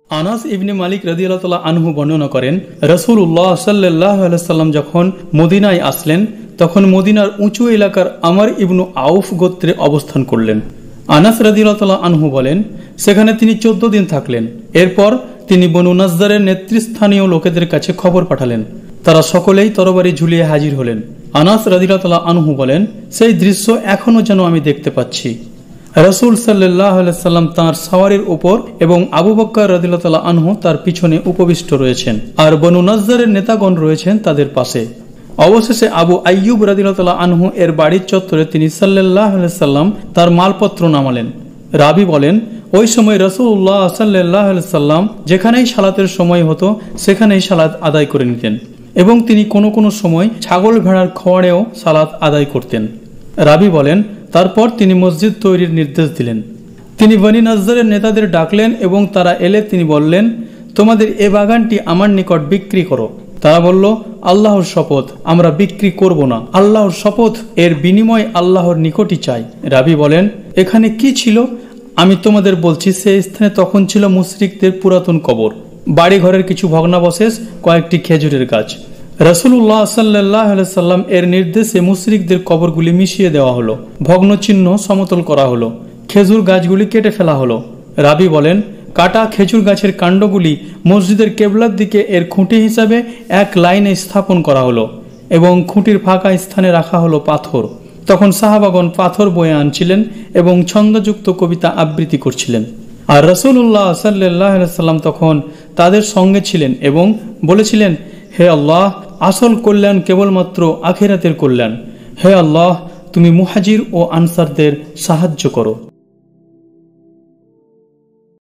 আনাস ইবনে মালিক রাদিয়াল্লাহু তাআলা আনহু বর্ণনা করেন, রাসূলুল্লাহ সাল্লাল্লাহু আলাইহি সাল্লাম যখন মদিনায় আসলেন তখন মদিনার উঁচু এলাকার আমর ইবনু আউফ গোত্রে অবস্থান করলেন। আনাস রাদিয়াল্লাহু তাআলা আনহু বলেন, সেখানে তিনি 14 দিন থাকলেন। এরপর তিনি বনু নাজ্জারের নেতৃস্থানীয় লোকেদের কাছে খবর পাঠালেন। তারা সকলেই তরবারি ঝুলিয়ে হাজির হলেন। আনাস রাদিয়াল্লাহু তাআলা আনহু বলেন, সেই দৃশ্য এখনো যেন আমি দেখতে পাচ্ছি। রাসূল সাল্লাল্লাহু আলাইহি সাল্লাম তাঁর সওয়ারির উপর এবং আবু বকর রাদিয়াল্লাহু তাআলা আনহু তার পিছনে উপবিষ্ট রয়েছেন, আর বনু নাজ্জারের নেতাগণ রয়েছেন তাদের পাশে। অবশেষে আবু আইয়ুব রাদিয়াল্লাহু তাআলা আনহু এর বাড়ির চত্বরে তিনি সাল্লাল্লাহু আলাইহি সাল্লাম তার মালপত্র নামালেন। রাবি বলেন, ওই সময় রাসূলুল্লাহ সাল্লাল্লাহু আলাইহি সাল্লাম যেখানেই সালাতের সময় হতো সেখানেই সালাত আদায় করে নিতেন এবং তিনি কোনো কোনো সময় ছাগল ভেড়ার খোয়াড়েও সালাত আদায় করতেন। রাবি বলেন, তারপর তিনি মসজিদ তৈরির নির্দেশ দিলেন। তিনি বনি নাজ্জারের নেতাদের ডাকলেন এবং তারা এলে তিনি বললেন, তোমাদের এ বাগানটি আমার নিকট বিক্রি করো। তারা বলল, আল্লাহর শপথ, আমরা বিক্রি করব না। আল্লাহর শপথ, এর বিনিময় আল্লাহর নিকটই চাই। রাবি বলেন, এখানে কি ছিল আমি তোমাদের বলছি। সেই স্থানে তখন ছিল মুশরিকদের পুরাতন কবর, বাড়ি ঘরের কিছু ভগ্নাবশেষ, কয়েকটি খেজুরের গাছ। রাসূলুল্লাহ সাল্লাল্লাহু আলাইহি সাল্লাম এর নির্দেশে মুশরিকদের কবরগুলি মিশিয়ে দেওয়া হলো, ভগ্নচিহ্ন সমতল করা হলো, খেজুর গাছগুলি কেটে ফেলা হলো। রাবি বলেন, কাটা খেজুর গাছের কাণ্ডগুলি মসজিদের কেবলার দিকে এর খুঁটি হিসাবে এক লাইনে স্থাপন করা হলো এবং খুঁটির ফাঁকা স্থানে রাখা হলো পাথর। তখন সাহাবাগণ পাথর বয়ে আনছিলেন এবং ছন্দযুক্ত কবিতা আবৃত্তি করছিলেন, আর রাসূলুল্লাহ সাল্লাল্লাহু আলাইহি সাল্লাম তখন তাদের সঙ্গে ছিলেন এবং বলেছিলেন, হে আল্লাহ, আসল কল্যাণ কেবলমাত্র আখিরাতের কল্যাণ। হে আল্লাহ, তুমি মুহাজির ও আনসারদের সাহায্য করো।